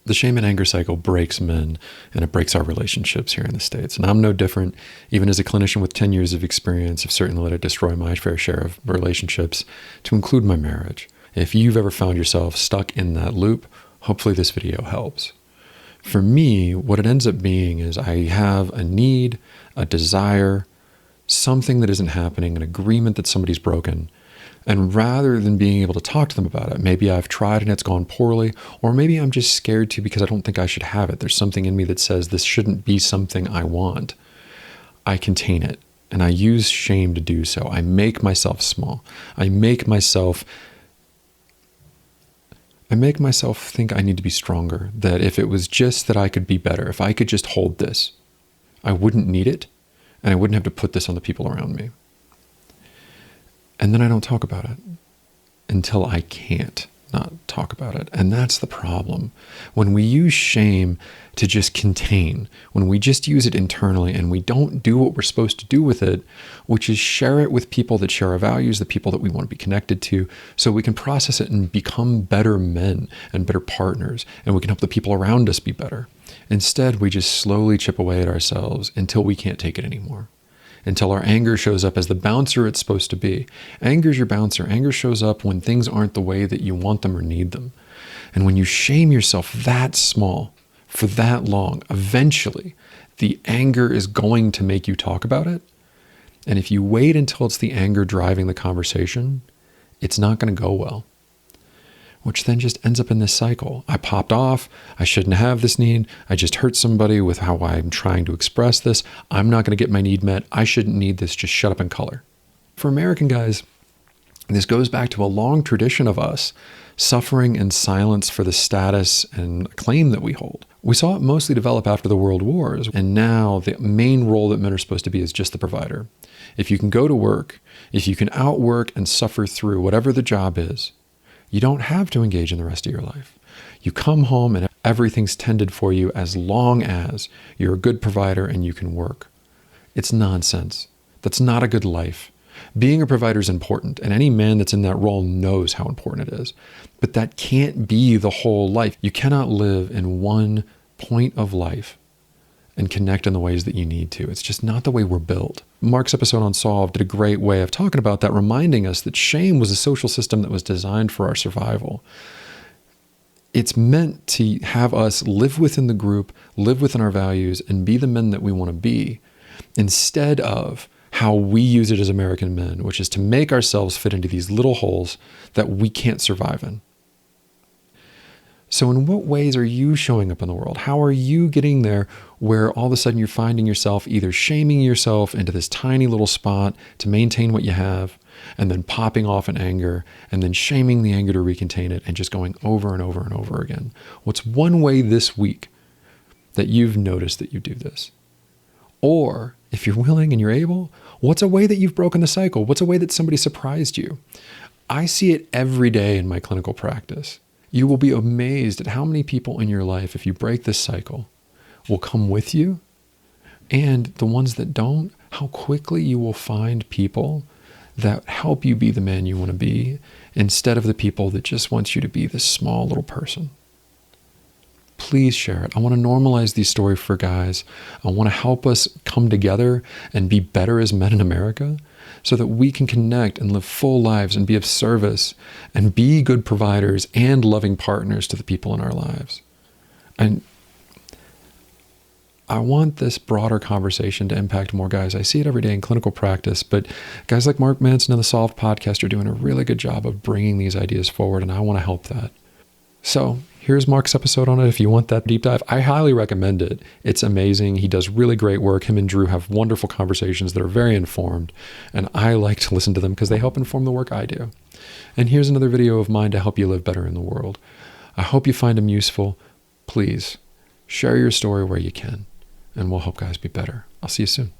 The shame and anger cycle breaks men, and it breaks our relationships here in the States. And I'm no different. Even as a clinician with 10 years of experience, I've certainly let it destroy my fair share of relationships, to include my marriage. If you've ever found yourself stuck in that loop, hopefully this video helps. For me, what it ends up being is I have a need, a desire, something that isn't happening, an agreement that somebody's broken. And rather than being able to talk to them about it, maybe I've tried and it's gone poorly, or maybe I'm just scared to because I don't think I should have it. There's something in me that says this shouldn't be something I want. I contain it, and I use shame to do so. I make myself small. I make myself think I need to be stronger, that if it was just that I could be better, if I could just hold this, I wouldn't need it, and I wouldn't have to put this on the people around me. And then I don't talk about it until I can't not talk about it. And that's the problem. When we use shame to just contain, when we just use it internally and we don't do what we're supposed to do with it, which is share it with people that share our values, the people that we want to be connected to, so we can process it and become better men and better partners, and we can help the people around us be better. Instead, we just slowly chip away at ourselves until we can't take it anymore. Until our anger shows up as the bouncer it's supposed to be. Anger's your bouncer. Anger shows up when things aren't the way that you want them or need them. And when you shame yourself that small for that long, eventually the anger is going to make you talk about it. And if you wait until it's the anger driving the conversation, it's not going to go well. Which then just ends up in this cycle. I popped off. I shouldn't have this need. I just hurt somebody with how I'm trying to express this. I'm not going to get my need met. I shouldn't need this. Just shut up and color. For American guys, this goes back to a long tradition of us suffering in silence for the status and acclaim that we hold. We saw it mostly develop after the World Wars, and now the main role that men are supposed to be is just the provider. If you can go to work, if you can outwork and suffer through whatever the job is, you don't have to engage in the rest of your life. You come home and everything's tended for you as long as you're a good provider and you can work. It's nonsense. That's not a good life. Being a provider is important, and any man that's in that role knows how important it is. But that can't be the whole life. You cannot live in one point of life and connect in the ways that you need to. It's just not the way we're built. Mark's episode Unsolved did a great way of talking about that, reminding us that shame was a social system that was designed for our survival. It's meant to have us live within the group, live within our values, and be the men that we want to be, instead of how we use it as American men, which is to make ourselves fit into these little holes that we can't survive in. So in what ways are you showing up in the world? How are you getting there where all of a sudden you're finding yourself either shaming yourself into this tiny little spot to maintain what you have, and then popping off in anger, and then shaming the anger to recontain it, and just going over and over and over again? What's one way this week that you've noticed that you do this? Or if you're willing and you're able, what's a way that you've broken the cycle? What's a way that somebody surprised you? I see it every day in my clinical practice. You will be amazed at how many people in your life, if you break this cycle, will come with you. And the ones that don't, how quickly you will find people that help you be the man you want to be, instead of the people that just want you to be this small little person. Please share it. I want to normalize these stories for guys. I want to help us come together and be better as men in America, so that we can connect and live full lives and be of service and be good providers and loving partners to the people in our lives. And I want this broader conversation to impact more guys. I see it every day in clinical practice, but guys like Mark Manson and the Unsolved podcast are doing a really good job of bringing these ideas forward, and I want to help that. So here's Mark's episode on it. If you want that deep dive, I highly recommend it. It's amazing. He does really great work. Him and Drew have wonderful conversations that are very informed, and I like to listen to them because they help inform the work I do. And here's another video of mine to help you live better in the world. I hope you find them useful. Please share your story where you can, and we'll help guys be better. I'll see you soon.